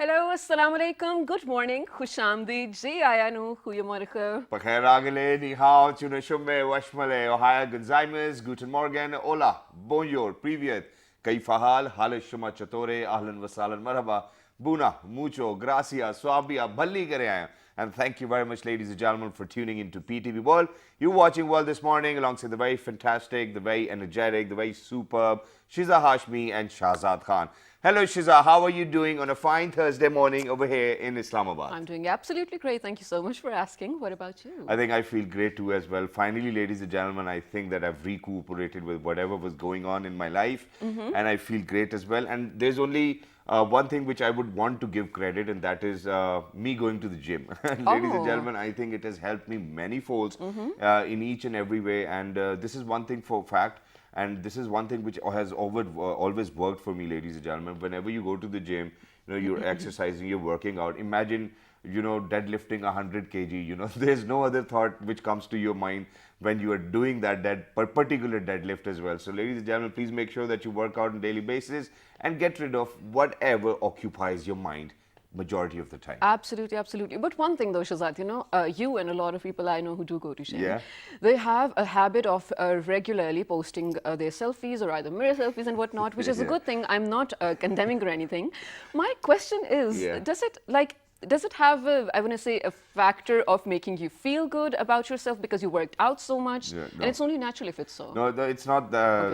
Hello, assalamu alaikum, good morning, khushamdeed, ji ayanu, goedemorgen. Pakhairagale, ni hao, tuna shumme, washmale, ohaya, gozaimasu, guten morgen, hola, bonjour, privyet, kaifa hal, hale shuma chatore, ahlan wasalan, marhaba, buna, mucho, gracias, swabia, bhalli kare aaye. And thank you very much, ladies and gentlemen, for tuning into PTV World. You're watching World this morning alongside the very fantastic, the very energetic, the very superb Shiza Hashmi and Shahzad Khan. Hello, Shiza. How are you doing on a fine Thursday morning over here in Islamabad? I'm doing absolutely great. Thank you so much for asking. What about you? I think I feel great too as well. Finally, ladies and gentlemen, I think that I've recuperated with whatever was going on in my life, and I feel great as well. And there's only one thing which I would want to give credit, and that is me going to the gym. Ladies and gentlemen, I think it has helped me many folds in each and every way. And this is one thing for fact. And this is one thing which has always worked for me, ladies and gentlemen. Whenever you go to the gym, you're exercising, you're working out. Imagine, deadlifting 100 kg. There's no other thought which comes to your mind when you are doing that particular deadlift as well. So, ladies and gentlemen, please make sure that you work out on a daily basis and get rid of whatever occupies your mind majority of the time. Absolutely, absolutely. But one thing though, Shahzad, you and a lot of people I know who do go to gym, Yeah. they have a habit of regularly posting their selfies or either mirror selfies and whatnot, which is a good thing. I'm not condemning or anything. My question is, does it have I want to say a factor of making you feel good about yourself because you worked out so much? Yeah, And it's only natural if it's so. No, it's not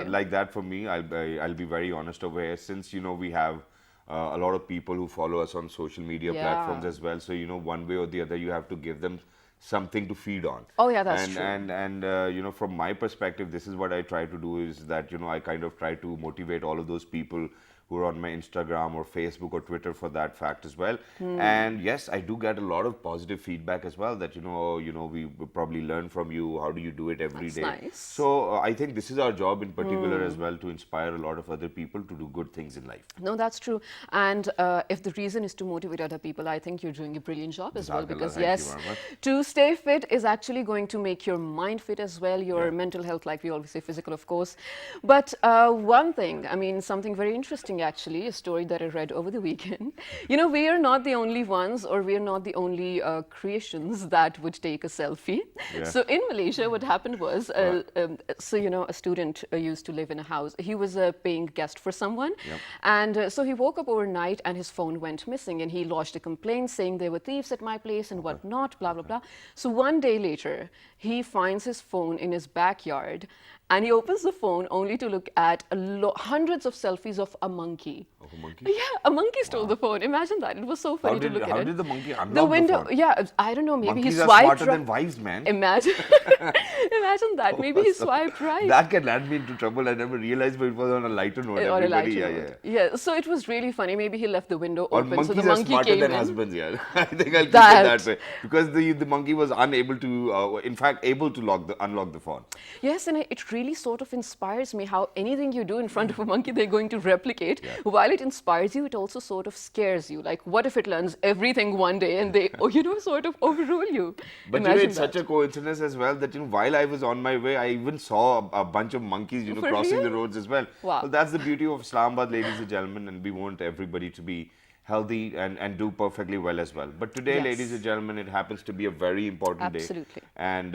like that for me. I'll be very honest over here. Since we have a lot of people who follow us on social media platforms as well. So one way or the other, you have to give them something to feed on. Oh yeah, that's true. And from my perspective, this is what I try to do is that I kind of try to motivate all of those people who are on my Instagram or Facebook or Twitter for that fact as well. And yes, I do get a lot of positive feedback as well that we probably learn from you. How do you do it every day? Nice. So I think this is our job in particular as well, to inspire a lot of other people to do good things in life. No, that's true. And if the reason is to motivate other people, I think you're doing a brilliant job as well. Because yes, to stay fit is actually going to make your mind fit as well, your mental health, like we always say, physical, of course. But one thing, I mean, something very interesting actually, a story that I read over the weekend. We are not the only ones, or we are not the only creations that would take a selfie. So in Malaysia, what happened was, a student used to live in a house. He was a paying guest for someone. And so he woke up overnight and his phone went missing, and he lodged a complaint saying there were thieves at my place and whatnot, blah, blah, blah. So one day later, he finds his phone in his backyard, and he opens the phone only to look at hundreds of selfies of a monkey. Of a monkey? Yeah, a monkey stole the phone. Imagine that. It was so funny to look at it. How did the monkey unlock the window? phone? Yeah, I don't know. Maybe Monkeys he are swiped smarter than wives, man. Imagine, imagine that. Maybe he swiped right. That can land me into trouble. I never realized, but it was on a lighter note. On a lighter note. Yeah. So it was really funny. Maybe he left the window open, so the monkey smarter came than in. husbands, yeah. I think I'll keep it that way, because the monkey was unable to, in fact, able to unlock the phone. Yes, and it really sort of inspires me how anything you do in front of a monkey, they're going to replicate. While it inspires you, it also sort of scares you. Like, what if it learns everything one day and they, sort of overrule you? But it's such a coincidence as well that while I was on my way, I even saw a bunch of monkeys, crossing the roads as well. Wow. Well, that's the beauty of Islamabad, ladies and gentlemen, and we want everybody to be healthy and do perfectly well as well. But today, ladies and gentlemen, it happens to be a very important day. Absolutely. And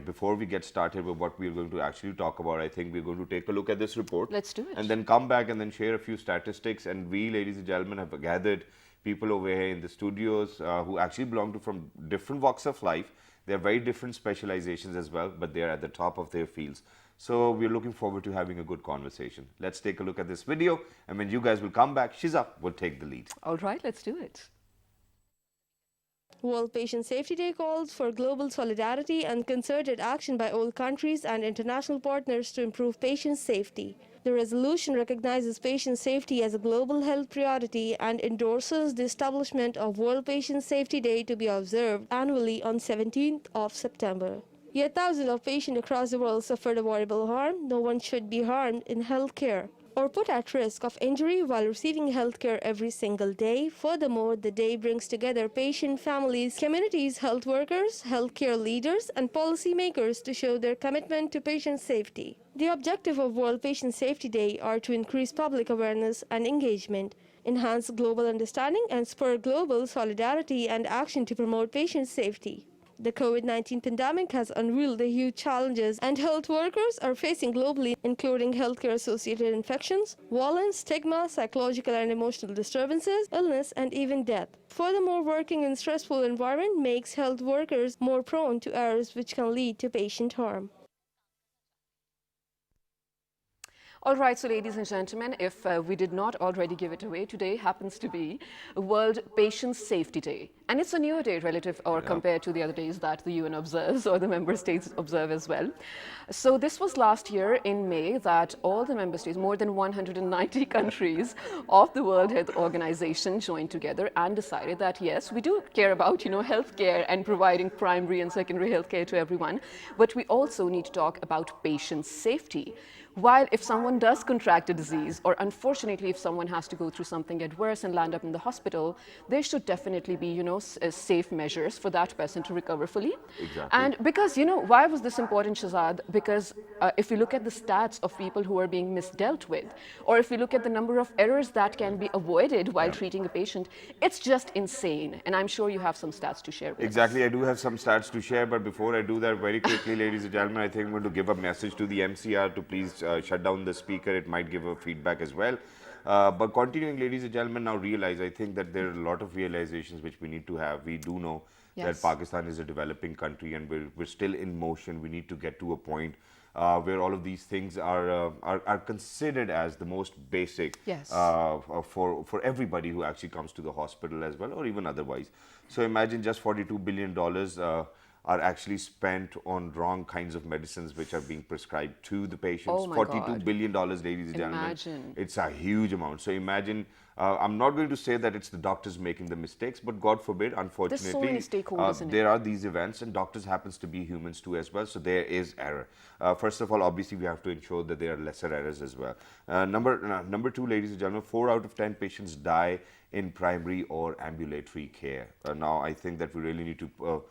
before we get started with what we're going to actually talk about, I think we're going to take a look at this report. Let's do it. And then come back and then share a few statistics. And we, ladies and gentlemen, have gathered people over here in the studios who actually belong to from different walks of life. They're very different specializations as well, but they're at the top of their fields. So we're looking forward to having a good conversation. Let's take a look at this video, and when you guys will come back, Shiza will take the lead. All right, let's do it. World Patient Safety Day calls for global solidarity and concerted action by all countries and international partners to improve patient safety. The resolution recognizes patient safety as a global health priority and endorses the establishment of World Patient Safety Day to be observed annually on 17th of September. Yet thousands of patients across the world suffered avoidable harm. No one should be harmed in healthcare or put at risk of injury while receiving healthcare every single day. Furthermore, the day brings together patient families, communities, health workers, healthcare leaders, and policymakers to show their commitment to patient safety. The objective of World Patient Safety Day are to increase public awareness and engagement, enhance global understanding, and spur global solidarity and action to promote patient safety. The COVID-19 pandemic has unveiled the huge challenges and health workers are facing globally, including healthcare-associated infections, violence, stigma, psychological and emotional disturbances, illness, and even death. Furthermore, working in a stressful environment makes health workers more prone to errors which can lead to patient harm. All right, so ladies and gentlemen, if we did not already give it away, today happens to be World Patient Safety Day. And it's a newer day relative or compared to the other days that the UN observes or the member states observe as well. So this was last year in May that all the member states, more than 190 countries of the World Health Organization joined together and decided that yes, we do care about, healthcare and providing primary and secondary healthcare to everyone, but we also need to talk about patient safety. While if someone does contract a disease, or unfortunately if someone has to go through something adverse and land up in the hospital, there should definitely be, safe measures for that person to recover fully. Exactly. And because, why was this important, Shazad? Because if you look at the stats of people who are being misdealt with, or if you look at the number of errors that can be avoided while treating a patient, it's just insane. And I'm sure you have some stats to share with Exactly, us. I do have some stats to share, but before I do that, very quickly, ladies and gentlemen, I think I'm going to give a message to the MCR to please shut down the speaker. It might give a feedback as well. But continuing, ladies and gentlemen, now realize, I think that there are a lot of realizations which we need to have. We do know that Pakistan is a developing country and we're still in motion. We need to get to a point where all of these things are considered as the most basic for everybody who actually comes to the hospital as well, or even otherwise. So imagine just $42 billion are actually spent on wrong kinds of medicines which are being prescribed to the patients. Oh my $42 billion, ladies and gentlemen. Imagine. It's a huge amount. So imagine, I'm not going to say that it's the doctors making the mistakes, but God forbid, unfortunately, There's so many stakeholders in it. there are these events, and doctors happens to be humans too as well, so there is error. First of all, obviously, we have to ensure that there are lesser errors as well. Number two, ladies and gentlemen, 4 out of 10 patients die in primary or ambulatory care. Now, I think that we really need to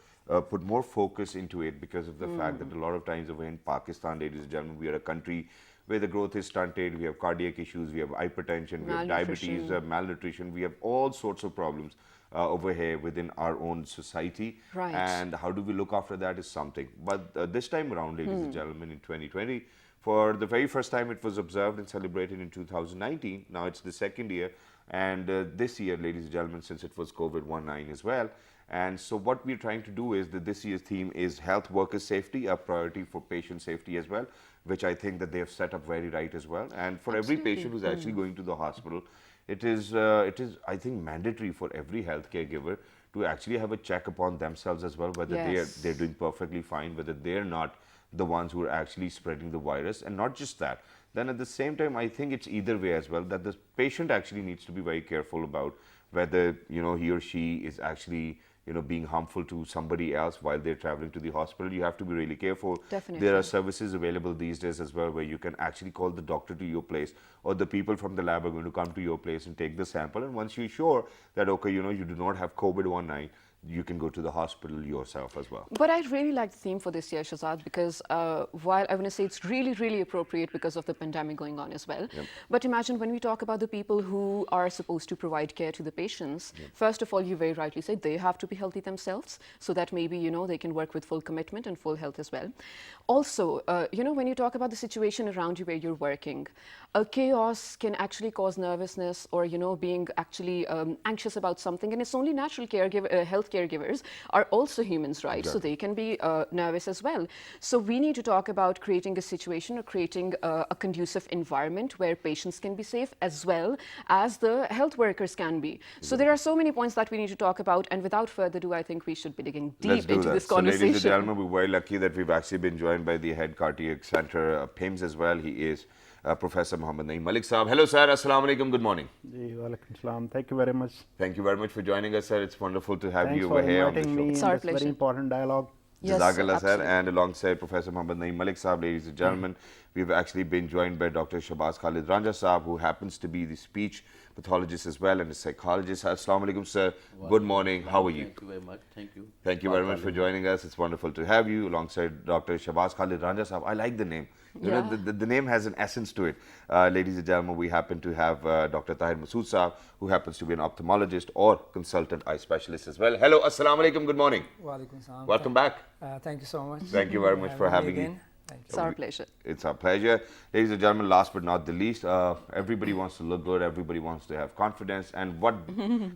put more focus into it because of the fact that a lot of times over in Pakistan, ladies and gentlemen, we are a country where the growth is stunted, we have cardiac issues, we have hypertension, we have diabetes, malnutrition, we have all sorts of problems over here within our own society. Right. And how do we look after that is something. But this time around, ladies and gentlemen, in 2020, for the very first time it was observed and celebrated in 2019. Now it's the second year. And this year, ladies and gentlemen, since it was COVID-19 as well. And so what we're trying to do is that this year's theme is health worker safety, a priority for patient safety as well, which I think that they have set up very right as well. And for every patient who's actually going to the hospital, it is, I think, mandatory for every healthcare giver to actually have a check upon themselves as well, whether they're doing perfectly fine, whether they're not the ones who are actually spreading the virus. And not just that, then at the same time, I think it's either way as well, that the patient actually needs to be very careful about whether, he or she is actually being harmful to somebody else while they're traveling to the hospital. You have to be really careful. Definitely. There are services available these days as well where you can actually call the doctor to your place, or the people from the lab are going to come to your place and take the sample. And once you're sure that, okay, you do not have COVID-19, you can go to the hospital yourself as well. But I really like the theme for this year, Shazad, because while I want to say it's really, really appropriate because of the pandemic going on as well. But imagine when we talk about the people who are supposed to provide care to the patients, first of all, you very rightly say they have to be healthy themselves so that maybe, they can work with full commitment and full health as well. Also, when you talk about the situation around you where you're working, a chaos can actually cause nervousness or, being actually anxious about something. And it's only natural health caregivers are also humans, right? Exactly. So they can be nervous as well. So we need to talk about creating a situation or creating a conducive environment where patients can be safe as well as the health workers can be. So there are so many points that we need to talk about. And without further ado, I think we should be digging deep into this conversation. So ladies and gentlemen, we're very lucky that we've actually been joined by the head cardiac center, PIMS as well. He is Professor Mohammed Naeem Malik Saab. Hello, sir. Assalamu alaikum. Good morning. Walaikum salam. Thank you very much. Thank you very much for joining us, sir. It's wonderful to have Thanks you for over here on the inviting show. me It's in our this pleasure. very important dialogue. Yes, Jazakallah, sir. absolutely. And alongside Professor Mohammed Naeem Malik Saab, ladies and gentlemen, we've actually been joined by Dr. Shahbaz Khalid Ranja Saab, who happens to be the speech pathologist as well and a psychologist. Assalamu alaikum, sir. Good morning. How are you? Thank you very much. Thank you. Thank you very much for joining us. It's wonderful to have you alongside Dr. Shabazz Khalid Ranja Sahab. I like the name. You know, the name has an essence to it. Ladies and gentlemen, we happen to have Dr. Tahir Masood Sahab, who happens to be an ophthalmologist or consultant eye specialist as well. Hello, assalamu alaikum, good morning. Walaikum salam. Welcome back. Thank you so much. Thank you very much for having me. again. Thank you. It's our pleasure. It's our pleasure. Ladies and gentlemen, last but not the least, everybody wants to look good, everybody wants to have confidence, and what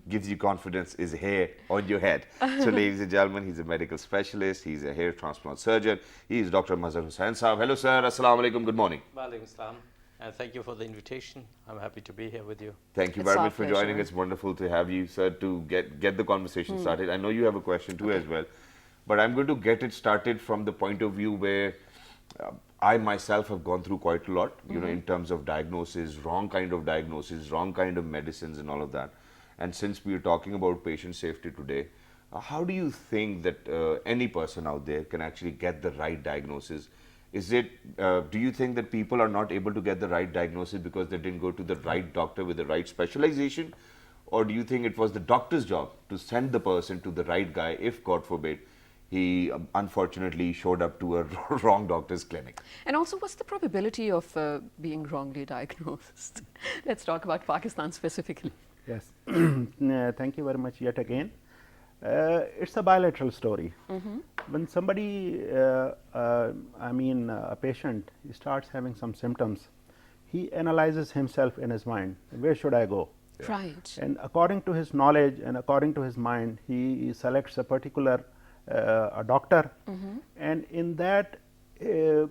gives you confidence is hair on your head. So ladies and gentlemen, he's a medical specialist, he's a hair transplant surgeon, he is Dr. Mazhar Hussain Sahab. Hello sir, assalamu alaikum, good morning. Walaikum salam. And thank you for the invitation. I'm happy to be here with you. Thank you It's very our much for joining pleasure. us. Wonderful to have you, sir, to get the conversation started. I know you have a question too as well, but I'm going to get it started from the point of view where I myself have gone through quite a lot, you know, in terms of diagnosis, wrong kind of diagnosis, wrong kind of medicines and all of that. And since we are talking about patient safety today, how do you think that any person out there can actually get the right diagnosis? Is it, do you think that people are not able to get the right diagnosis because they didn't go to the right doctor with the right specialization? Or do you think it was the doctor's job to send the person to the right guy if, God forbid, he unfortunately showed up to a wrong doctor's clinic? And also, what's the probability of being wrongly diagnosed? Let's talk about Pakistan specifically. Yes. Thank you very much yet again. It's a bilateral story. When somebody, a patient, he starts having some symptoms, he analyzes himself in his mind. Where should I go? Right. And according to his knowledge and according to his mind, he selects a particular a doctor, and in that the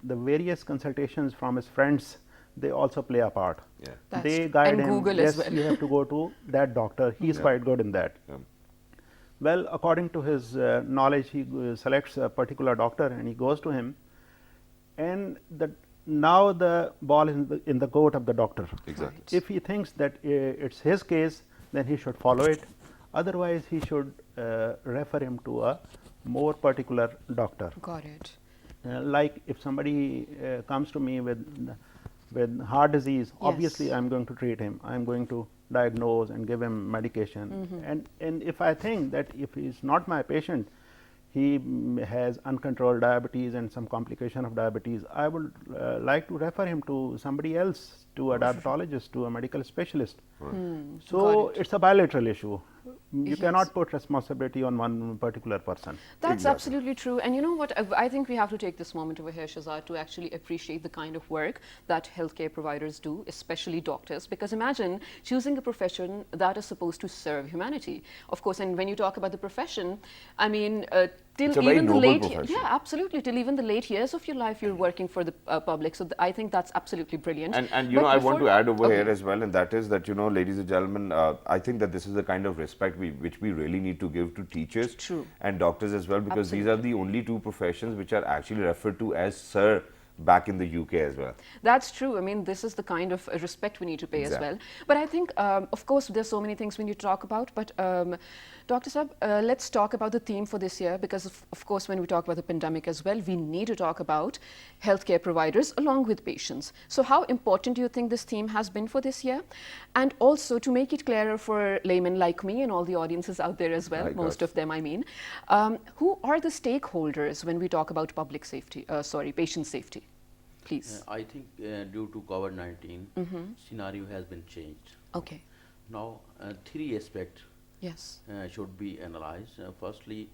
various consultations from his friends, they also play a part. Yeah. That's They true. guide And him. Google Yes, as well. you have to go to that doctor. He is quite good in that. Well, according to his knowledge, he selects a particular doctor and he goes to him, and now the ball is in the court of the doctor. Exactly. Right. If he thinks that it's his case, then he should follow it. Otherwise, he should refer him to a more particular doctor. Got it. Like if somebody comes to me with heart disease, obviously Yes. I'm going to treat him. I'm going to diagnose and give him medication. And if I think that if he's not my patient, he has uncontrolled diabetes and some complication of diabetes, I would like to refer him to somebody else, to a diabetologist, to a medical specialist. So it's a bilateral issue. You cannot put responsibility on one particular person. That's absolutely true. And you know what? I think we have to take this moment over here, Shazad, to actually appreciate the kind of work that healthcare providers do, especially doctors. Because imagine choosing a profession that is supposed to serve humanity. Of course, and when you talk about the profession, I mean, till It's a very even the noble late profession. yeah, absolutely, till even the late years of your life, you're working for the public. So I think that's absolutely brilliant. And you But know, I want to before- add over Okay. here as well, and that is that, you know, ladies and gentlemen, I think that this is the kind of respect which we really need to give to teachers True. and doctors as well, because these are the only two professions which are actually referred to as sir back in the UK as well. That's true. I mean, this is the kind of respect we need to pay Exactly. as well. But I think, of course, there's so many things we need to talk about. But Dr. Saab, let's talk about the theme for this year, because of course, when we talk about the pandemic as well, we need to talk about healthcare providers along with patients. So how important do you think this theme has been for this year? And also, to make it clearer for laymen like me and all the audiences out there as well, Like most us. of them I mean, who are the stakeholders when we talk about public safety, patient safety? Please. I think due to COVID-19, scenario has been changed. Okay. Now, three aspects Yes. should be analyzed. Firstly,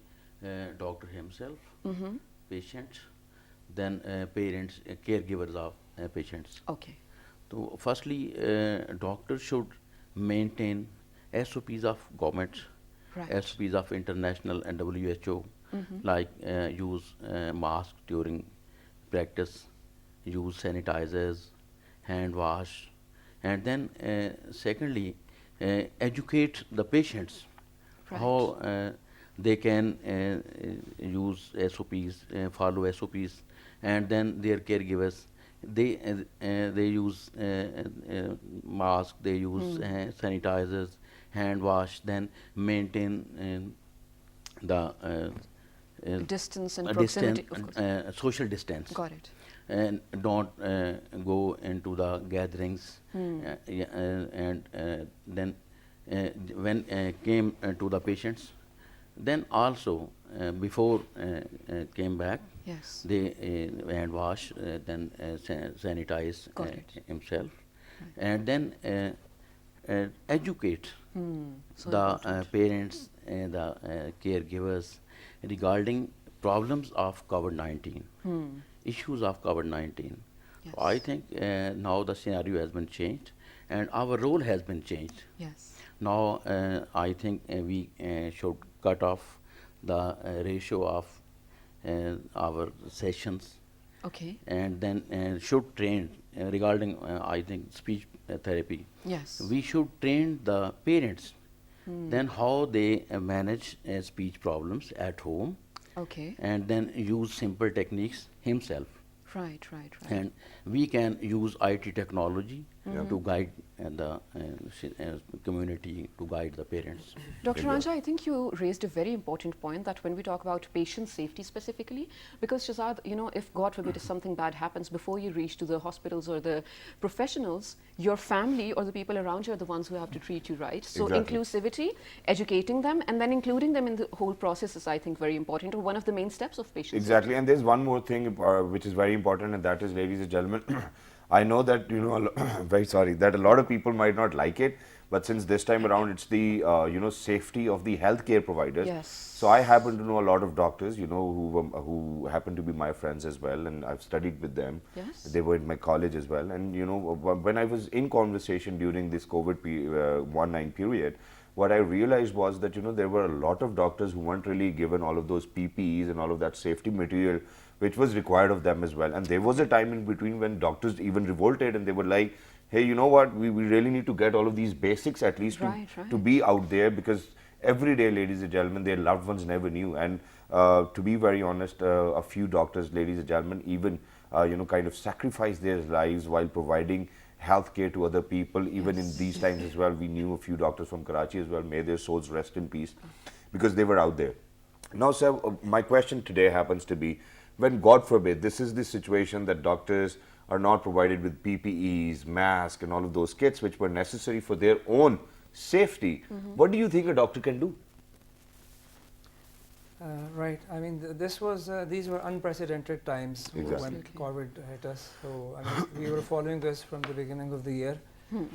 doctor himself, patients, then parents, caregivers of patients. Okay. So, firstly, doctors should maintain SOPs of governments, Right. SOPs of international and WHO, like use mask during practice, use sanitizers, hand wash, and then secondly, educate the patients Right. how they can use SOPs, follow SOPs, and then their caregivers, they use mask, they use sanitizers, hand wash, then maintain the Distance and distance, proximity. Of course. social distance. Got it. and don't go into the gatherings. Yeah, and then when came to the patients, then also before came back, Yes. they hand wash, then sanitize Got it. himself, and then educate So the important. parents and the caregivers regarding problems of COVID-19, issues of COVID-19. Yes. So I think now the scenario has been changed and our role has been changed. Yes. Now I think we should cut off the ratio of our sessions, Okay. and then should train regarding I think speech therapy. Yes. We should train the parents then how they manage speech problems at home, Okay. and then use simple techniques himself. Right, right, right. And we can use IT technology to guide the community, to guide the parents. Dr. Ranja, I think you raised a very important point that when we talk about patient safety specifically, because Shazad, you know, if God forbid if something bad happens, before you reach to the hospitals or the professionals, your family or the people around you are the ones who have to treat you right. So Exactly. inclusivity, educating them, and then including them in the whole process is, I think, very important, or one of the main steps of patient Exactly, and there's one more thing which is very important, and that is, ladies and gentlemen, I know that, you know, very sorry, that a lot of people might not like it, but since this time around it's the, you know, safety of the healthcare providers. Yes. So I happen to know a lot of doctors, you know, who happen to be my friends as well, and I've studied with them. Yes. They were in my college as well, and you know, when I was in conversation during this COVID 19 period, what I realized was that, you know, there were a lot of doctors who weren't really given all of those PPEs and all of that safety material which was required of them as well. And there was a time in between when doctors even revolted and they were like, hey, you know what, we really need to get all of these basics at least Right, to right. be out there, because every day, ladies and gentlemen, their loved ones never knew. And to be very honest, a few doctors, ladies and gentlemen, even you know, kind of sacrificed their lives while providing healthcare to other people. Even in these times as well, we knew a few doctors from Karachi as well. May their souls rest in peace, because they were out there. Now, sir, my question today happens to be, when God forbid this is the situation that doctors are not provided with PPEs, masks, and all of those kits which were necessary for their own safety, what do you think a doctor can do? Right. I mean, this was these were unprecedented times when Absolutely. COVID hit us. So I mean, we were following this from the beginning of the year.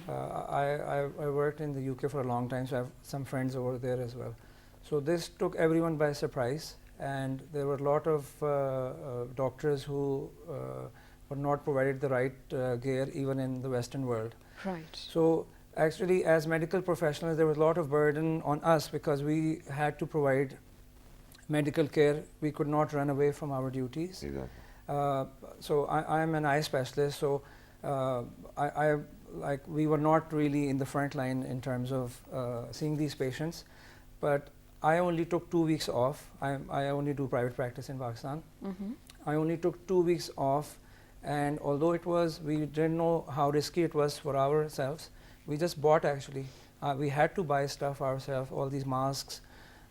I worked in the UK for a long time, so I have some friends over there as well. So this took everyone by surprise, and there were a lot of doctors who were not provided the right gear even in the Western world. Right. So actually, as medical professionals, there was a lot of burden on us because we had to provide medical care. We could not run away from our duties. Exactly. So I am an eye specialist. So we were not really in the front line in terms of seeing these patients, but I only took 2 weeks off. I only do private practice in Pakistan. I only took 2 weeks off, and although we didn't know how risky it was for ourselves, we just bought actually. We had to buy stuff ourselves, all these masks,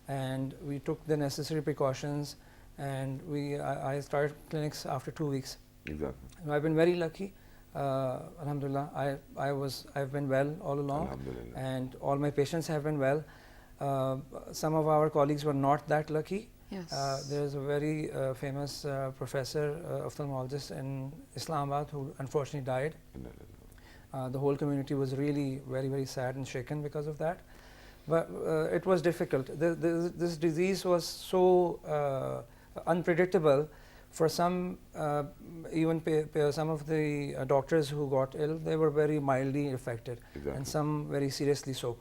and we took the necessary precautions, and I started clinics after 2 weeks. Exactly. And I've been very lucky. Alhamdulillah, I've been well all along, Alhamdulillah. and all my patients have been well. Some of our colleagues were not that lucky. Yes. There's a very famous professor, ophthalmologist in Islamabad, who unfortunately died. The whole community was really very, very sad and shaken because of that. But it was difficult. This disease was so unpredictable. For some, even some of the doctors who got ill, they were very mildly affected, and some very seriously so.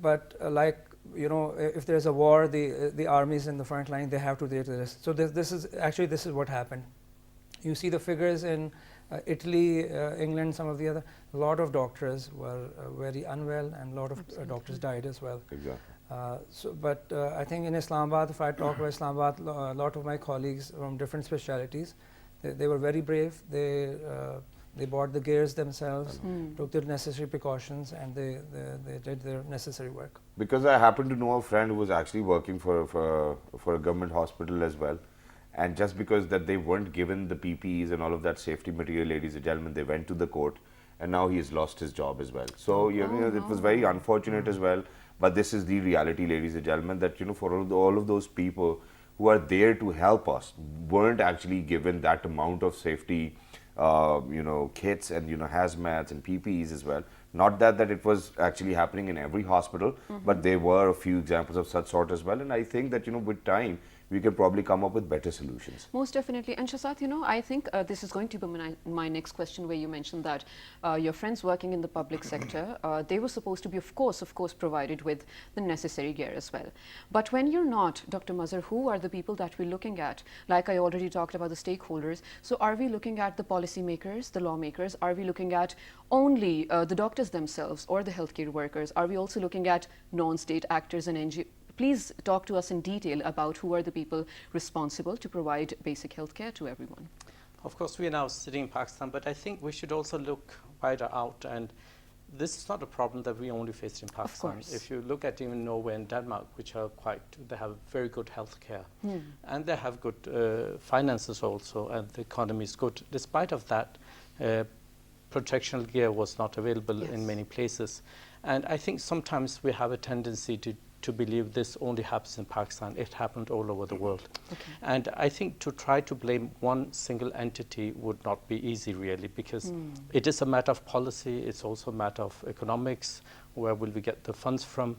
But like, you know, if there's a war, the armies in the front line, they have to take the risk. So this is what happened. You see the figures in Italy, England, some of the other, a lot of doctors were very unwell, and a lot of doctors died as well. Exactly. But I think in Islamabad, if I talk about Islamabad, a lot of my colleagues from different specialities, they were very brave. They bought the gears themselves, took the necessary precautions, and they did their necessary work. Because I happen to know a friend who was actually working for a government hospital as well, And just because that they weren't given the PPEs and all of that safety material, ladies and gentlemen, they went to the court, and now he has lost his job as well. So you know, it was very unfortunate as well. But this is the reality, ladies and gentlemen, that you know, for all of those people who are there to help us weren't actually given that amount of safety, you know, kits and you know, hazmats and PPEs as well. Not that it was actually happening in every hospital, but there were a few examples of such sort as well. And I think that you know, with time, we can probably come up with better solutions. Most definitely. And Shasat, you know, I think this is going to be my next question, where you mentioned that your friends working in the public sector, they were supposed to be, of course, provided with the necessary gear as well. But when you're not, Dr. Mazhar, who are the people that we're looking at? Like I already talked about the stakeholders. So are we looking at the policymakers, the lawmakers? Are we looking at only the doctors themselves or the healthcare workers? Are we also looking at non-state actors and NGOs? Please talk to us in detail about who are the people responsible to provide basic health care to everyone. Of course, we are now sitting in Pakistan, but I think we should also look wider out. And this is not a problem that we only faced in Pakistan. Of course. If you look at even Norway and Denmark, which are they have very good health care, and they have good finances also, and the economy is good. Despite of that, protectional gear was not available in many places. And I think sometimes we have a tendency to believe this only happens in Pakistan. It happened all over the world. And I think to try to blame one single entity would not be easy, really, because it is a matter of policy. It's also a matter of economics. Where will we get the funds from?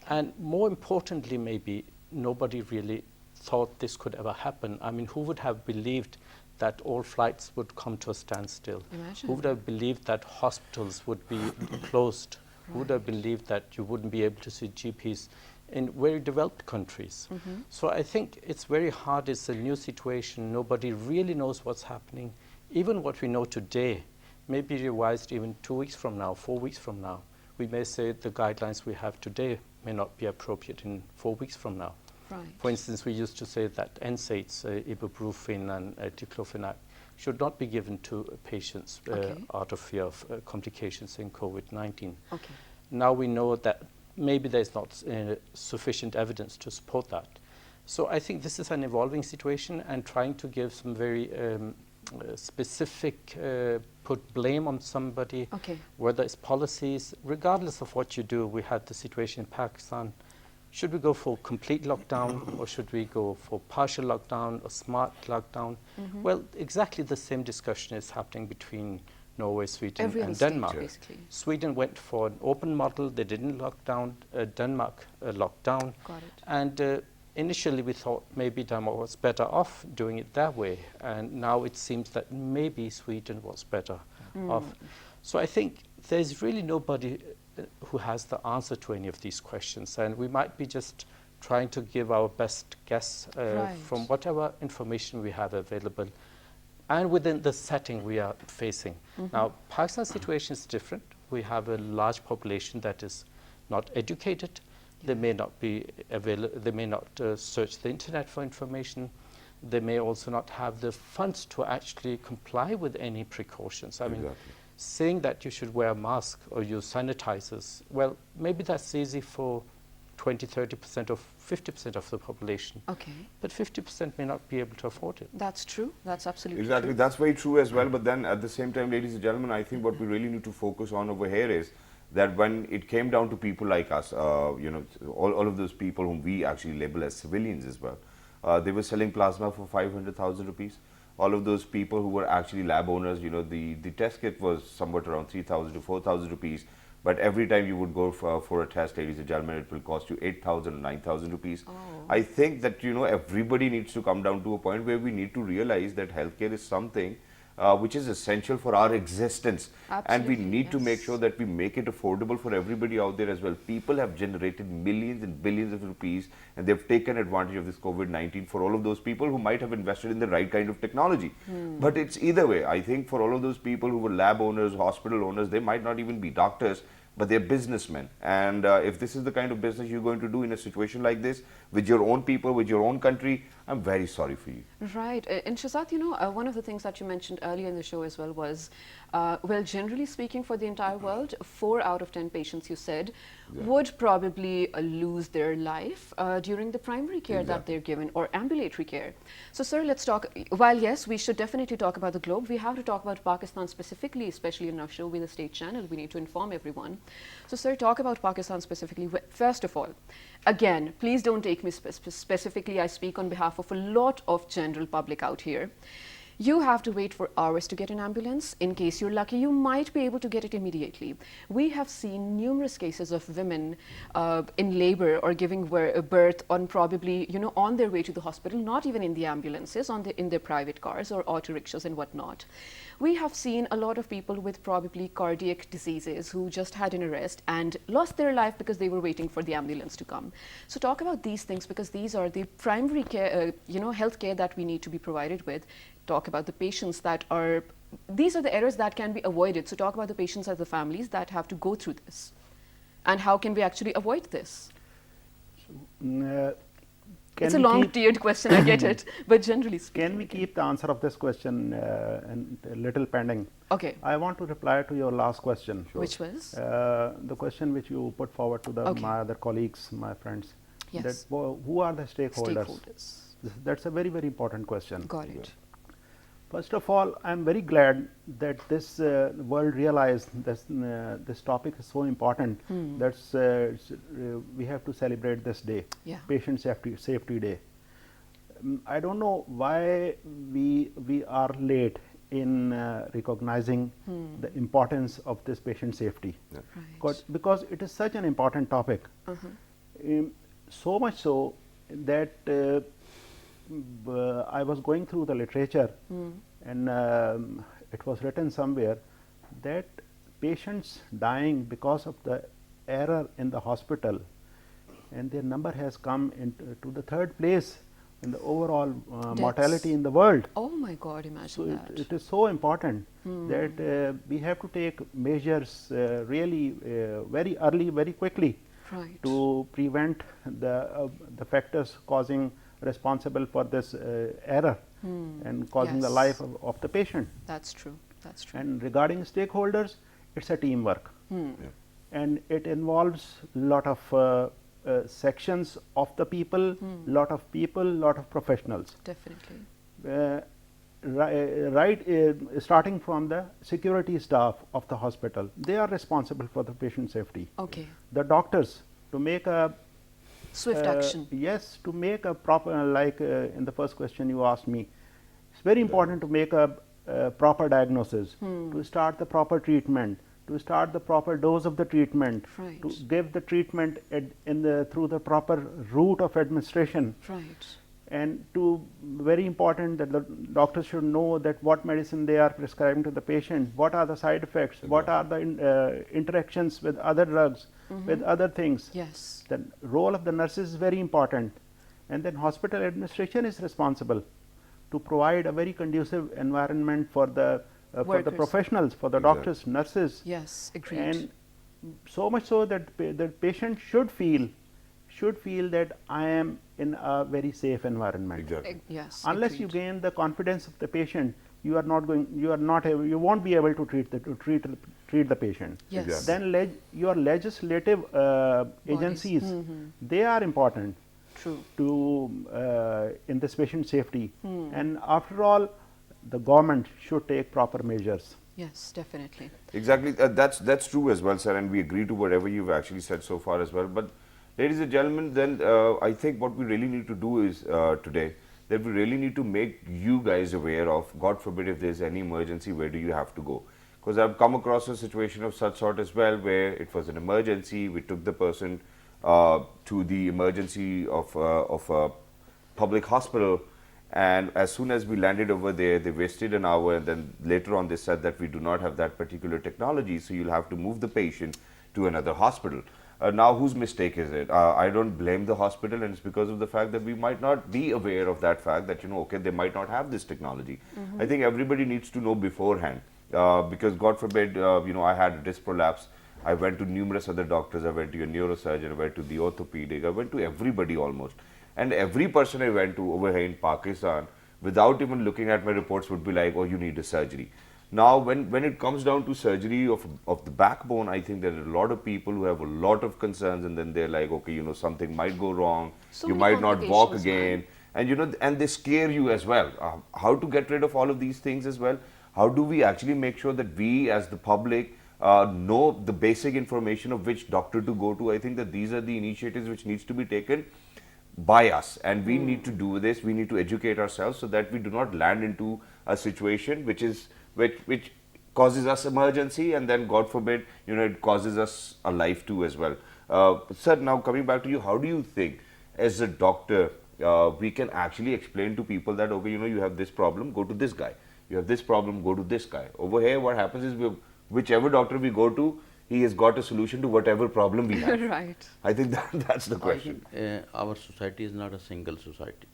And more importantly, maybe nobody really thought this could ever happen. I mean, who would have believed that all flights would come to a standstill? Imagine. Who would have believed that hospitals would be closed? Who would have believed that you wouldn't be able to see GPs in very developed countries? So I think it's very hard. It's a new situation. Nobody really knows what's happening. Even what we know today may be revised even 2 weeks from now, 4 weeks from now. We may say the guidelines we have today may not be appropriate in 4 weeks from now. Right. For instance, we used to say that NSAIDs, ibuprofen and diclofenac, should not be given to patients out of fear of complications in COVID-19. Now we know that maybe there's not sufficient evidence to support that. So I think this is an evolving situation, and trying to give some very specific, put blame on somebody, whether it's policies, regardless of what you do. We had the situation in Pakistan. Should we go for complete lockdown, or should we go for partial lockdown or smart lockdown? Well, exactly the same discussion is happening between Norway, Sweden and Denmark. Sweden went for an open model. They didn't lock down. Denmark locked down. And initially we thought maybe Denmark was better off doing it that way. And now it seems that maybe Sweden was better off. So I think there's really nobody who has the answer to any of these questions. And we might be just trying to give our best guess from whatever information we have available and within the setting we are facing. Now, Pakistan's situation is different. We have a large population that is not educated. They may not be they may not search the internet for information. They may also not have the funds to actually comply with any precautions. I mean, saying that you should wear a mask or use sanitizers, well, maybe that's easy for 20, 30% or 50% of the population. But 50% may not be able to afford it. That's true. That's absolutely true. That's very true as well. But then at the same time, ladies and gentlemen, I think what we really need to focus on over here is that when it came down to people like us, you know, all of those people whom we actually label as civilians as well, they were selling plasma for 500,000 rupees. All of those people who were actually lab owners, you know, the test kit was somewhat around 3,000 to 4,000 rupees. But every time you would go for a test, ladies and gentlemen, it will cost you 8,000 or 9,000 rupees. I think that, you know, everybody needs to come down to a point where we need to realize that healthcare is something which is essential for our existence. And we need to make sure that we make it affordable for everybody out there as well. People have generated millions and billions of rupees, and they've taken advantage of this COVID-19 for all of those people who might have invested in the right kind of technology. But it's either way. I think for all of those people who were lab owners, hospital owners, they might not even be doctors, but they're businessmen. And if this is the kind of business you're going to do in a situation like this, with your own people, with your own country, I'm very sorry for you. Right. And Shazad, you know, one of the things that you mentioned earlier in the show as well was, well, generally speaking, for the entire world, 4 out of 10 patients, you said, would probably lose their life during the primary care that they're given, or ambulatory care. So, sir, let's talk. While yes, we should definitely talk about the globe, we have to talk about Pakistan specifically, especially in our show with the state channel. We need to inform everyone. So, sir, talk about Pakistan specifically. First of all, again, please don't take me specifically. I speak on behalf of a lot of general public out here. You have to wait for hours to get an ambulance. In case you're lucky, you might be able to get it immediately. We have seen numerous cases of women in labor or giving birth on probably, you know, on their way to the hospital, not even in the ambulances, in their private cars or auto rickshaws and whatnot. We have seen a lot of people with probably cardiac diseases who just had an arrest and lost their life because they were waiting for the ambulance to come. So talk about these things, because these are the primary care, you know, health care that we need to be provided with. Talk about the patients that are, these are the errors that can be avoided. So talk about the patients and the families that have to go through this. And how can we actually avoid this? It's a long tiered question, I get it, but generally speaking. Can we keep the answer of this question and a little pending? Okay. I want to reply to your last question. Sure. Which was? The question which you put forward to my other colleagues, my friends. Yes. That, who are the stakeholders? That's a very, very important question. Got it. First of all, I am very glad that this world realized this topic is so important that we have to celebrate this day, Patient Safety Day. I don't know why we are late in recognizing the importance of this patient safety, because it is such an important topic. So much so that I was going through the literature and it was written somewhere that patients dying because of the error in the hospital, and their number has come to the 3rd place in the overall mortality in the world. Oh my God, imagine that. It is so important that we have to take measures really very early, very quickly to prevent the factors responsible for this error and causing the life of the patient. That's true. That's true. And regarding stakeholders, it's a teamwork, and it involves a lot of sections of the people, lot of professionals. Definitely. Starting from the security staff of the hospital, they are responsible for the patient safety. Okay. The doctors, to make a swift action. Yes, to make a proper, like in the first question you asked me, it's very important to make a proper diagnosis, to start the proper treatment, to start the proper dose of the treatment, to give the treatment through the proper route of administration. And very important that the doctors should know that what medicine they are prescribing to the patient, what are the side effects, what are the interactions with other drugs, with other things. Yes. The role of the nurses is very important, and then hospital administration is responsible to provide a very conducive environment for the professionals, for the doctors, nurses. Yes, agreed. And so much so that the patient should feel that I am in a very safe environment. Exactly. Yes. Unless agreed. you gain the confidence of the patient, you won't be able to treat the patient. Yes. Exactly. Then your legislative agencies, they are important. True. In this patient safety, and after all, the government should take proper measures. Yes, definitely. Exactly. That's true as well, sir, and we agree to whatever you've actually said so far as well. But ladies and gentlemen, then I think what we really need to do is today, that we really need to make you guys aware of, God forbid, if there's any emergency, where do you have to go? Because I've come across a situation of such sort as well, where it was an emergency, we took the person to the emergency of a public hospital, and as soon as we landed over there, they wasted an hour, and then later on they said that we do not have that particular technology, so you'll have to move the patient to another hospital. Now, whose mistake is it? I don't blame the hospital, and it's because of the fact that we might not be aware of that fact that, okay, they might not have this technology. I think everybody needs to know beforehand, because God forbid, I had a disc prolapse. I went to numerous other doctors. I went to your neurosurgeon, I went to the orthopedic, I went to everybody almost. And every person I went to over here in Pakistan, without even looking at my reports, would be like, oh, you need a surgery. Now, when it comes down to surgery of the backbone, I think there are a lot of people who have a lot of concerns, and then they're like, okay, you know, something might go wrong, So you many might not walk complications, again, man. and you know, and they scare you as well. How to get rid of all of these things as well? How do we actually make sure that we, as the public, know the basic information of which doctor to go to? I think that these are the initiatives which needs to be taken by us, and we need to do this. We need to educate ourselves so that we do not land into a situation which causes us emergency, and then God forbid, you know, it causes us a life too as well. Sir, now coming back to you, how do you think as a doctor we can actually explain to people that, okay, you know, you have this problem, go to this guy, you have this problem, go to this guy. Over here what happens is whichever doctor we go to, he has got a solution to whatever problem we have. Right. I think that's the I question. think our society is not a single society.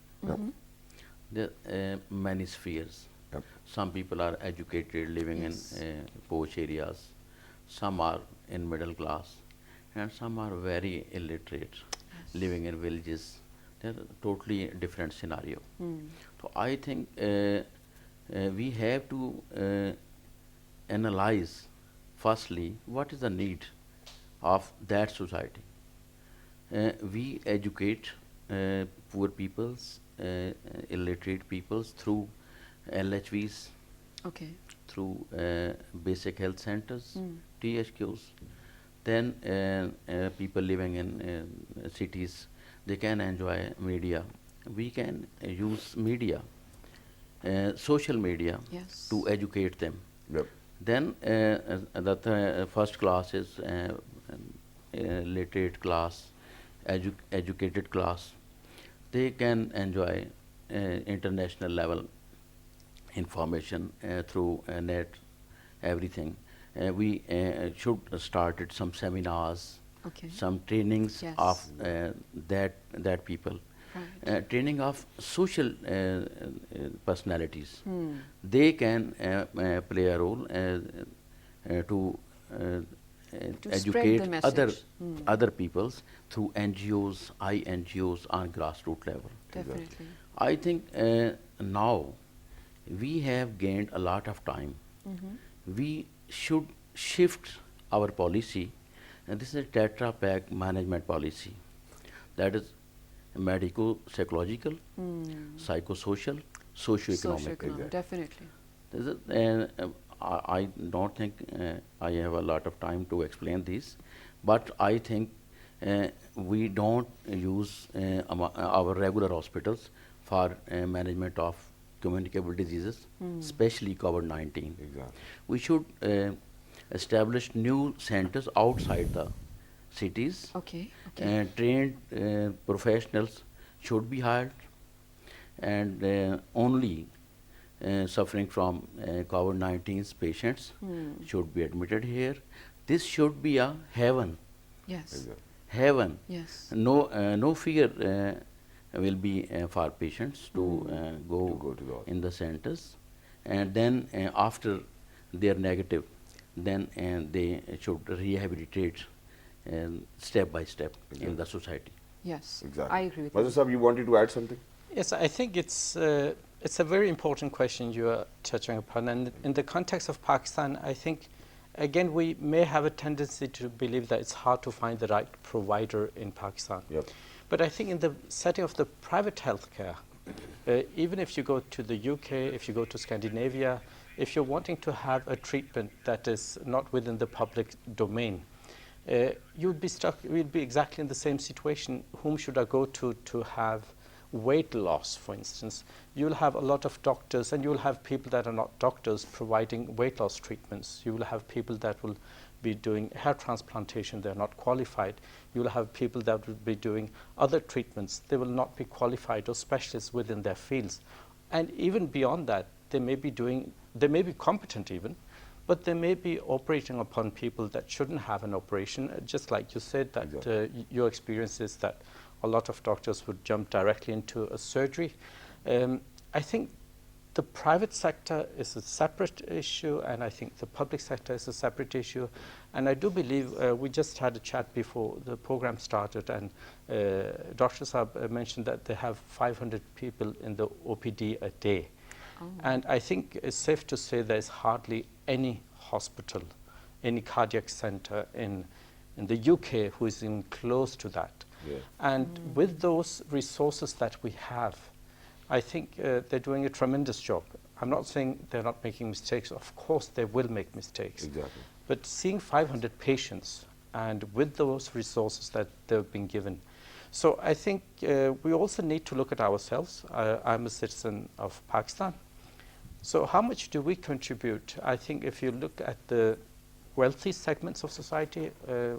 There are many spheres. Yep. Some people are educated, living in posh areas. Some are in middle class, and some are very illiterate, living in villages. They're totally different scenario. So I think we have to analyze firstly what is the need of that society. We educate poor peoples, illiterate peoples through LHVs, Okay. through basic health centers, THQs. Then people living in cities, they can enjoy media. We can use media, social media, Yes. to educate them. Yep. Then the first class is literate class, educated class. They can enjoy international level information through net, everything. We should started some seminars, Okay. some trainings Yes. of that people. Right. Training of social personalities. They can play a role to spread educate the message. other peoples through NGOs, INGOs on grassroots level. Definitely. I think now we have gained a lot of time. We should shift our policy, and this is a Tetra Pak management policy. That is medico-psychological, psychosocial, socio-economic. Socioeconomic, definitely. I don't think I have a lot of time to explain this, but I think we don't use our regular hospitals for management of communicable diseases, especially COVID-19. Exactly. We should establish new centers outside the cities. Okay. And trained professionals should be hired, and only suffering from COVID-19 patients should be admitted here. This should be a heaven. Yes. Exactly. Heaven. Yes. No fear will be for patients to go go to the hospital. in the centers, and then after they are negative, then they should rehabilitate step by step in the society. Yes. Exactly. I agree with Mazhar you. Sahab, you wanted to add something? Yes, I think it's a very important question you are touching upon, and in the context of Pakistan, I think again we may have a tendency to believe that it's hard to find the right provider in Pakistan. Yep. But I think in the setting of the private healthcare, even if you go to the UK, if you go to Scandinavia, if you're wanting to have a treatment that is not within the public domain, you'll be exactly in the same situation. Whom should I go to have weight loss, for instance? You'll have a lot of doctors, and you'll have people that are not doctors providing weight loss treatments. You will have people that will be doing hair transplantation, they're not qualified. You'll have people that will be doing other treatments. They will not be qualified or specialists within their fields. And even beyond that, they may be competent even, but they may be operating upon people that shouldn't have an operation. Just like you said, that Exactly. your experience is that a lot of doctors would jump directly into a surgery. I think the private sector is a separate issue, and I think the public sector is a separate issue. And I do believe we just had a chat before the program started, and Dr. Saab mentioned that they have 500 people in the OPD a day. Oh. And I think it's safe to say there's hardly any hospital, any cardiac center in the UK who is even close to that. Yeah. And with those resources that we have, I think they're doing a tremendous job. I'm not saying they're not making mistakes. Of course, they will make mistakes. Exactly. But seeing 500 patients and with those resources that they've been given. So I think we also need to look at ourselves. I'm a citizen of Pakistan. So how much do we contribute? I think if you look at the wealthy segments of society,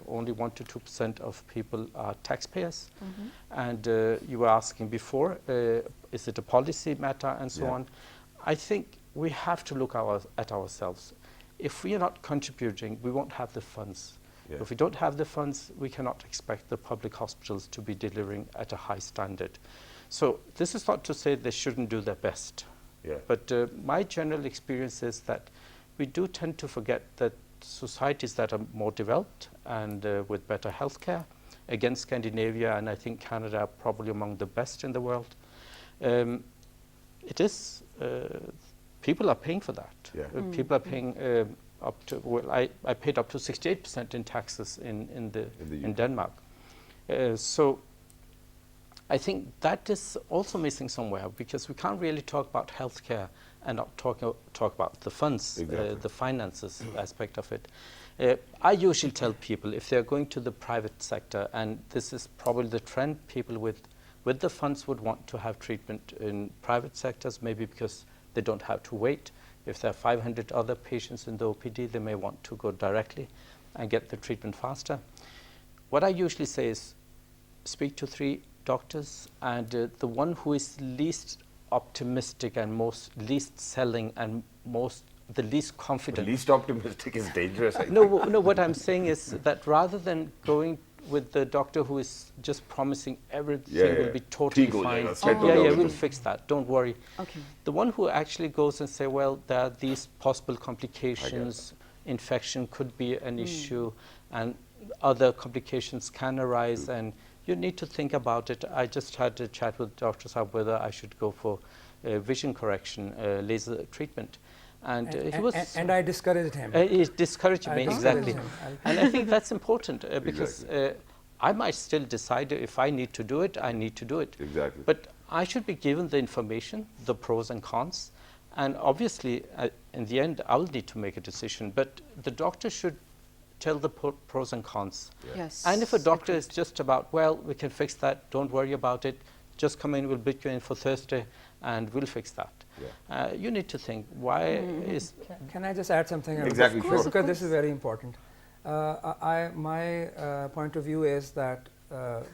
only 1 to 2% of people are taxpayers. Mm-hmm. And you were asking before, is it a policy matter and so on? I think we have to look at ourselves. If we are not contributing, we won't have the funds. Yeah. If we don't have the funds, we cannot expect the public hospitals to be delivering at a high standard. So this is not to say they shouldn't do their best. Yeah. But my general experience is that we do tend to forget that societies that are more developed and with better healthcare, again Scandinavia and I think Canada are probably among the best in the world, it is, people are paying for that. Yeah. People are paying up to, well, I paid up to 68% in taxes in Denmark. So I think that is also missing somewhere, because we can't really talk about healthcare and not talk about the funds, exactly. The finances aspect of it. I usually tell people if they're going to the private sector, and this is probably the trend, people with the funds would want to have treatment in private sectors, maybe because they don't have to wait. If there are 500 other patients in the OPD, they may want to go directly and get the treatment faster. What I usually say is speak to 3 doctors, and the one who is least optimistic and least selling and the least confident. The least optimistic is dangerous. No, what I'm saying is that rather than going with the doctor who is just promising everything will be totally fine. We'll fix that. Don't worry. Okay. The one who actually goes and say, well, there are these possible complications, infection could be an issue, and other complications can arise, and you need to think about it. I just had a chat with Dr. Saab whether I should go for vision correction, laser treatment. And I discouraged him. He discouraged me, exactly. And I think that's important because I might still decide if I need to do it, I need to do it. Exactly. But I should be given the information, the pros and cons. And obviously, in the end, I'll need to make a decision. But the doctor should tell the pros and cons. Yes. And if a doctor is just about, well, we can fix that, don't worry about it, just come in, we'll book you in for Thursday, and we'll fix that. Yeah. You need to think, why is... Can I just add something? Exactly, sure. Because this is very important. My point of view is that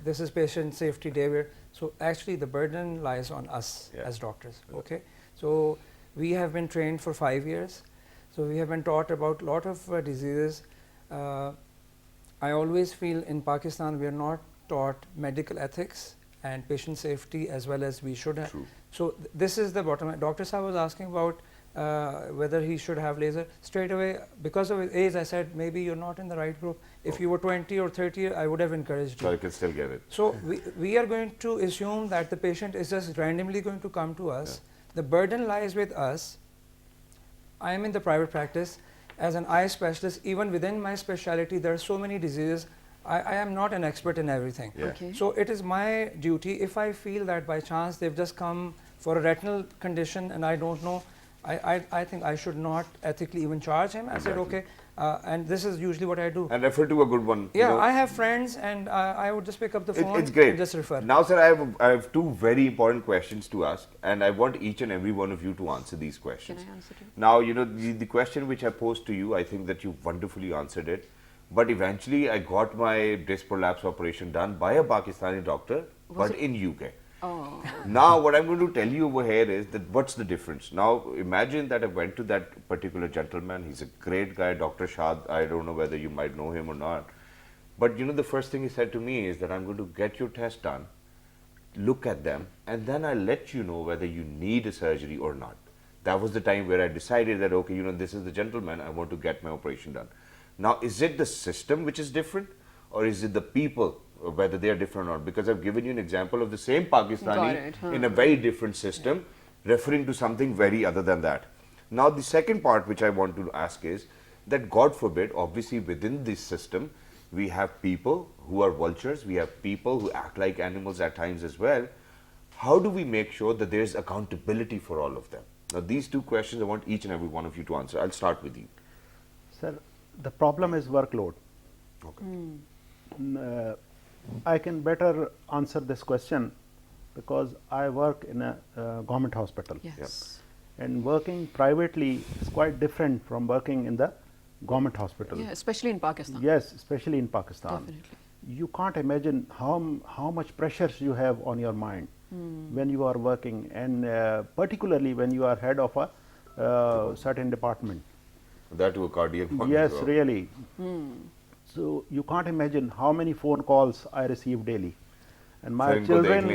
this is Patient Safety Day, so actually the burden lies on us as doctors, okay? So we have been trained for 5 years, so we have been taught about a lot of diseases. I always feel in Pakistan we are not taught medical ethics and patient safety as well as we should have. True. So this is the bottom line. Dr. Saab was asking about whether he should have laser. Straight away, because of his age, I said maybe you're not in the right group. If you were 20 or 30, I would have encouraged you. So I can still get it. So we are going to assume that the patient is just randomly going to come to us. Yeah. The burden lies with us. I am in the private practice. As an eye specialist, even within my specialty, there are so many diseases. I am not an expert in everything. Yeah. Okay. So it is my duty, if I feel that by chance they've just come for a retinal condition and I don't know, I think I should not ethically even charge him. I said, okay, and this is usually what I do. And refer to a good one. Yeah, you know. I have friends and I would just pick up the phone it's great. And just refer. Now, sir, I have 2 very important questions to ask, and I want each and every one of you to answer these questions. Can I answer too? Now, you know, the question which I posed to you, I think that you wonderfully answered it. But eventually, I got my disc prolapse operation done by a Pakistani doctor, but in UK. Oh. Now, what I'm going to tell you over here is that what's the difference? Now, imagine that I went to that particular gentleman. He's a great guy, Dr. Shad. I don't know whether you might know him or not. But, you know, the first thing he said to me is that I'm going to get your test done, look at them, and then I'll let you know whether you need a surgery or not. that was the time where I decided that, okay, you know, this is the gentleman, I want to get my operation done. Now, is it the system which is different, or is it the people, whether they are different or not? Because I've given you an example of the same Pakistani in a very different system, referring to something very other than that. Now, the second part which I want to ask is that, God forbid, obviously within this system, we have people who are vultures, we have people who act like animals at times as well. How do we make sure that there is accountability for all of them? Now, these two questions I want each and every one of you to answer. I'll start with you. Sir, the problem is workload. Okay. I can better answer this question because I work in a government hospital. Yes. And working privately is quite different from working in the government hospital. Yeah, especially in Pakistan. Yes, especially in Pakistan. Definitely. You can't imagine how much pressures you have on your mind when you are working, and particularly when you are head of a certain department. That to a cardiac one. Yes, so. really. So you can't imagine how many phone calls I receive daily. And my children,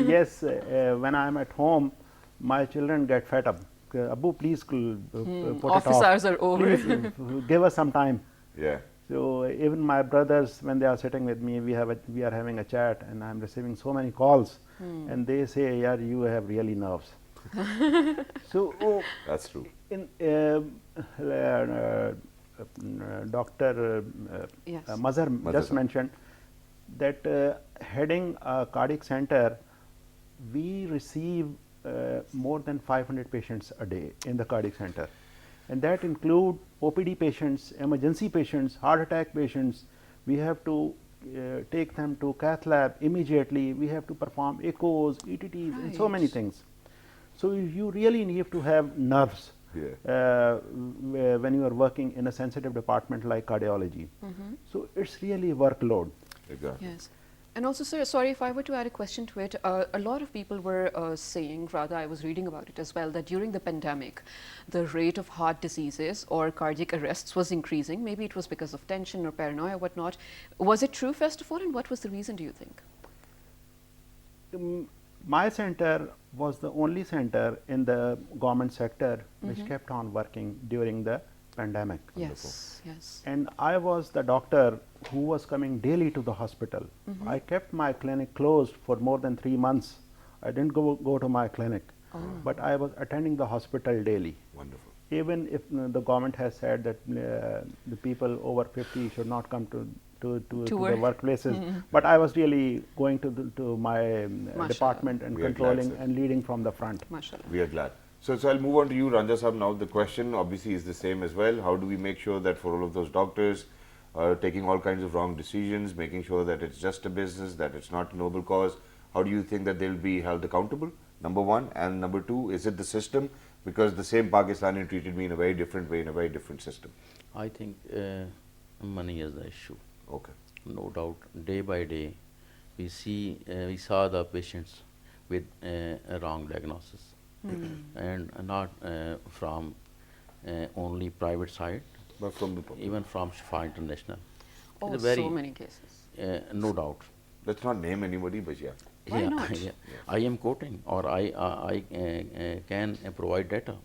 yes, when I am at home, my children get fed up. Abu, please put it off. Office hours are over. Please, give us some time. Yeah. So even my brothers, when they are sitting with me, we are having a chat, and I'm receiving so many calls, and they say, "Yeah, you have really nerves." So that's true. In Dr. Mazhar just mentioned that heading a cardiac center, we receive more than 500 patients a day in the cardiac center, and that include OPD patients, emergency patients, heart attack patients. We have to take them to cath lab immediately. We have to perform echoes, ETTs, and so many things. So you really need to have nerves when you are working in a sensitive department like cardiology. So it's really workload. Exactly. Yes. And also, sir, sorry, if I were to add a question to it, a lot of people were saying, rather I was reading about it as well, that during the pandemic, the rate of heart diseases or cardiac arrests was increasing. Maybe it was because of tension or paranoia or whatnot. Was it true, first of all, and what was the reason, do you think? My center was the only center in the government sector which kept on working during the pandemic. Yes, yes. And I was the doctor who was coming daily to the hospital. I kept my clinic closed for more than 3 months. I didn't go to my clinic, but I was attending the hospital daily. Wonderful. Even if the government has said that the people over 50 should not come to the workplaces, but I was really going to my department and controlling and leading from the front. We are glad. So I'll move on to you, Ranja Sahab. Now the question obviously is the same as well. How do we make sure that for all of those doctors taking all kinds of wrong decisions, making sure that it's just a business, that it's not a noble cause, how do you think that they'll be held accountable? Number one. And number two, is it the system? Because the same Pakistani treated me in a very different way, in a very different system. I think money is the issue. Okay. No doubt, day by day, we saw the patients with a wrong diagnosis, and not from only private side, but from the public. Even from Shifa International. Oh, so many cases. No doubt. Let's not name anybody, but yeah. Why not? Yeah. I am quoting, or I can provide data.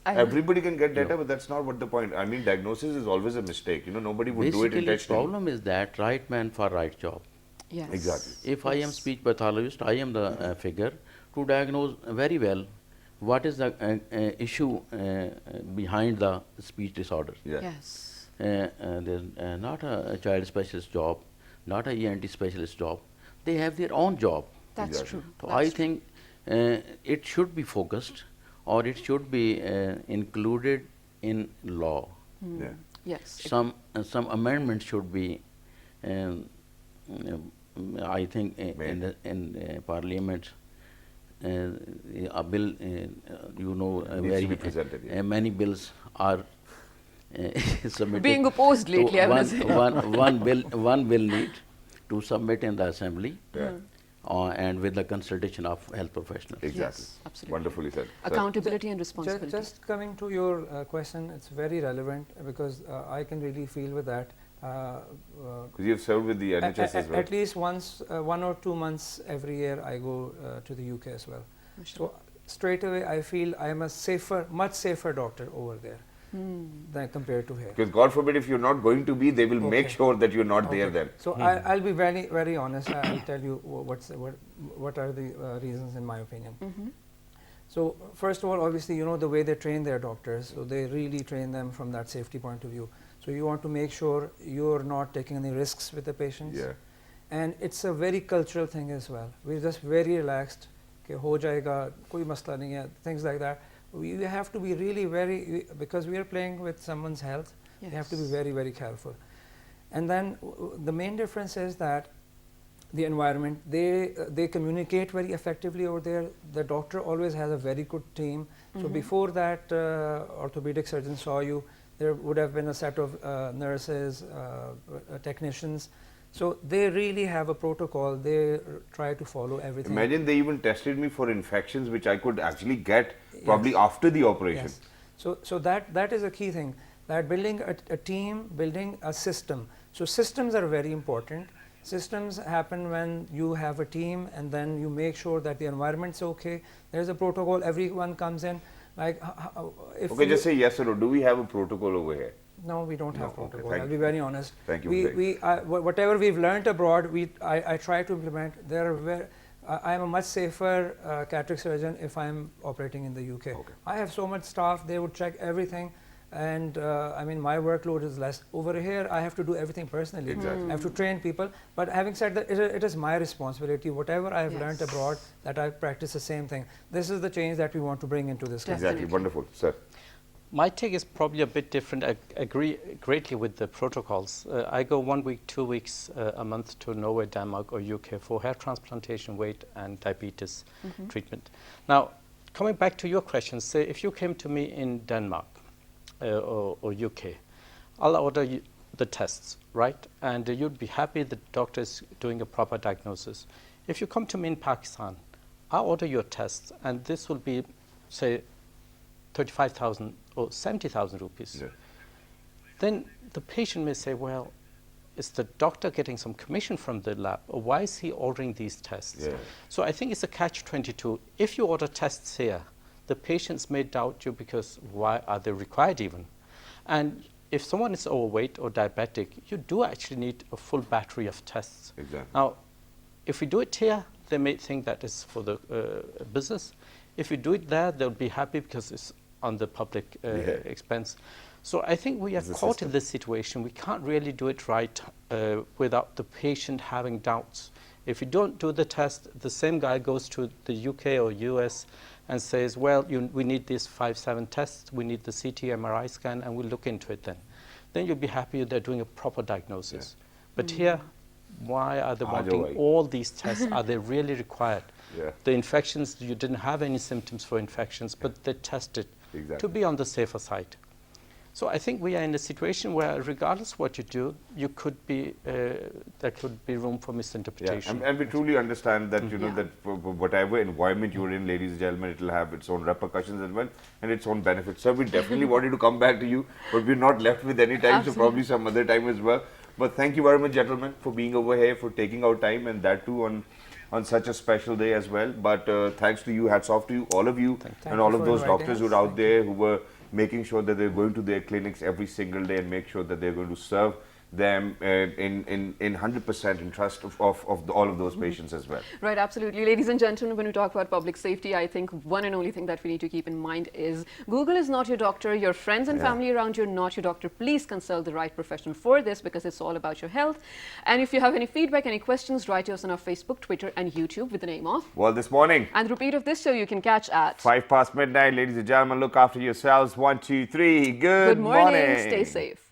Everybody can get data, but that's not what the point. I mean, diagnosis is always a mistake. You know, nobody would do it intentionally. Basically, the problem is that right man for right job. Yes. Exactly. If I am speech pathologist, I am the figure to diagnose very well what is the issue behind the speech disorder. Yeah. Yes. There's not a child specialist job, not a ENT specialist job. They have their own job. That's true. So I think it should be focused, or it should be included in law. Yeah. Yes. Some amendments should be, I think, in Parliament. A bill, very presented, many bills are submitted. Being opposed lately, I would say. One bill need to submit in the assembly. Yeah. And with the consultation of health professionals. Exactly. Yes, absolutely. Wonderfully said. Accountability and responsibility. Just coming to your question, it's very relevant because I can really feel with that. Because you've served with the NHS as well. At least once, 1 or 2 months every year, I go to the UK as well. So straight away I feel I am a safer, much safer doctor over there than compared to here. Because God forbid if you're not going to be, they will make sure that you're not there then. So I'll be very, very honest. I'll tell you what are the reasons in my opinion. So first of all, obviously, you know, the way they train their doctors, so they really train them from that safety point of view. So you want to make sure you're not taking any risks with the patients. Yeah. And it's a very cultural thing as well. We're just very relaxed. Okay, ho jayega, koi masla nahi hai, things like that. We have to be really very, because we are playing with someone's health, you have to be very, very careful. And then the main difference is that the environment, they communicate very effectively over there. The doctor always has a very good team. So before that orthopedic surgeon saw you, there would have been a set of nurses, technicians. So they really have a protocol. They try to follow everything. Imagine they even tested me for infections which I could actually get probably after the operation. Yes. So that is a key thing, that building a team, building a system. So systems are very important. Systems happen when you have a team and then you make sure that the environment's okay. There's a protocol, everyone comes in. Like, if okay, just say yes or no. Do we have a protocol over here? No, we don't have Okay, protocol. I'll be very honest. Thank you. Whatever we've learned abroad, I try to implement. I am a much safer cataract surgeon if I'm operating in the UK. Okay. I have so much staff; they would check everything, and I mean my workload is less. Over here, I have to do everything personally. Exactly. I have to train people. But having said that, it is my responsibility. Whatever I have learned abroad, that I practice the same thing. This is the change that we want to bring into this country. Exactly. Wonderful, sir. My take is probably a bit different. I agree greatly with the protocols. I go 1 week, 2 weeks a month to Norway, Denmark or UK for hair transplantation, weight and diabetes treatment. Now, coming back to your question, say if you came to me in Denmark or UK, I'll order the tests, right? And you'd be happy the doctor is doing a proper diagnosis. If you come to me in Pakistan, I'll order your tests and this will be, say, 35,000 or 70,000 rupees. Yeah. Then the patient may say, well, is the doctor getting some commission from the lab, or why is he ordering these tests? Yeah. So I think it's a catch-22. If you order tests here, the patients may doubt you because why are they required even? And if someone is overweight or diabetic, you do actually need a full battery of tests. Exactly. Now, if we do it here, they may think that is for the business. If we do it there, they'll be happy because it's on the public expense. So I think we are caught in this situation. We can't really do it right without the patient having doubts. If you don't do the test, the same guy goes to the UK or US and says, well, we need these 5-7 tests, we need the CT, MRI scan, and we'll look into it then. Then you'll be happy they're doing a proper diagnosis. But here, why are they wanting all these tests? Are they really required? The infections, you didn't have any symptoms for infections, but they tested to be on the safer side. So I think we are in a situation where regardless of what you do, you could be, there could be room for misinterpretation. And we truly understand that, you know, that whatever environment you're in, ladies and gentlemen, it will have its own repercussions as well and its own benefits. So we definitely wanted to come back to you, but we're not left with any time, so probably some other time as well. But thank you very much, gentlemen, for being over here, for taking out time, and that too on such a special day as well. But thanks to you, hats off to you, all of you, and all of those doctors who are out there who were making sure that they're going to their clinics every single day and make sure that they're going to serve them in 100% in trust of all of those patients as well. Right, absolutely. Ladies and gentlemen, when we talk about public safety, I think one and only thing that we need to keep in mind is Google is not your doctor. Your friends and family around you are not your doctor. Please consult the right professional for this because it's all about your health. And if you have any feedback, any questions, write to us on our Facebook, Twitter and YouTube with the name of World This Morning. And the repeat of this show you can catch at 5 past midnight. Ladies and gentlemen, look after yourselves. 1, 2, 3. Good morning. Stay safe.